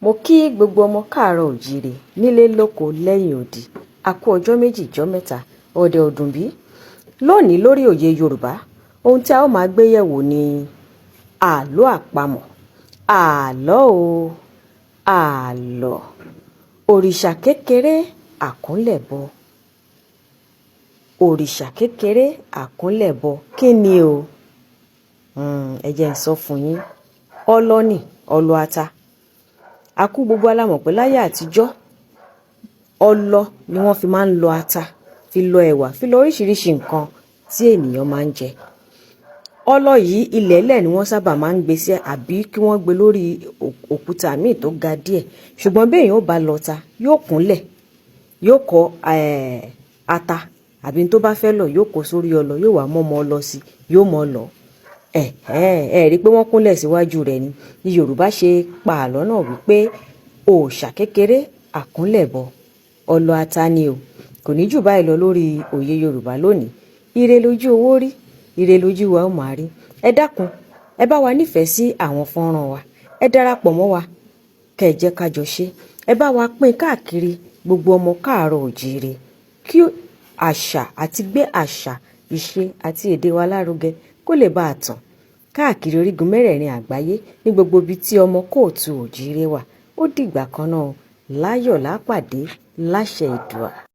Mo kí gbogbo ọmọ káàárọ̀ òjíire nílé lóko lẹ́yìn odi. A kú ọjọ́ méjì jọ́ mẹ́ta ọ̀dẹ̀ ọdún bí. Lónìí lórí òye Yorùbá, ohun tí a ó máa gbé yẹ̀wò ni àlọ́ àpamọ̀. Àlọ́ o, àlọ́. Òrìṣà kékeré àkúnlẹ̀bọ. Òrìṣà kékeré àkúnlẹ̀bọ. Kí ni o? Ẹ jẹ́ n sọ fún yín. Ọlọ ni, ọlọ ata. A kú gbogbo alámọ̀ pé láyé àtijọ́ ọlọ ni wọ́n fi máa ń lọ ata, fi lọ ẹ̀wà, fi lọ oríṣiríṣi nǹkan tí ènìyàn máa ń jẹ. Ọlọ yìí ilẹ̀ẹ́lẹ̀ ni wọ́n sábà máa ń gbé sí àbí kí wọ́n gbé lórí òkúta míì tó ga díẹ̀. Ṣùgbọ́n bí èèyàn ó bá lọta, yóò kúnlẹ̀, yóò kọ ata àbí tó bá fẹ́ lọ yóò kó sórí ọlọ, yóò wá mọ́mọ́ ọlọ sí, yóò mọ́ lọ. Ẹ rí i pé wọ́n kúnlẹ̀ síwájú rẹ̀ ni. Yorùbá ṣe pa àlọ́ náà wípé òòṣà kékeré àkúnlẹ̀bọ. Ọlọ ata ni o. Kò ní jù báyìí lọ lórí òye Yorùbá lónìí. Ire lójú owó rí, ire lójú wa ó máa rí. Ẹ dákun, ẹ bá wa nífẹ̀ẹ́ sí àwọn fọ́nrán wa. Ẹ darapọ̀ mọ́ wa, kẹ́ ẹ jẹ́ ká jọ ṣe. Ẹ bá wa pín káàkiri gbogbo ọmọ káàárọ̀ òjíire kí àṣà àti gbé àṣà, ìṣe àti èdè wa lárugẹ kó lè bá a tàn káàkiri orígun mẹ́rẹ̀ẹ̀rin àgbáyé ní gbogbo ibi tí ọmọ kóòtù òjíire wà. Ó dìgbà kan náà, láyọ̀ lápàdé láṣẹ Èdùà.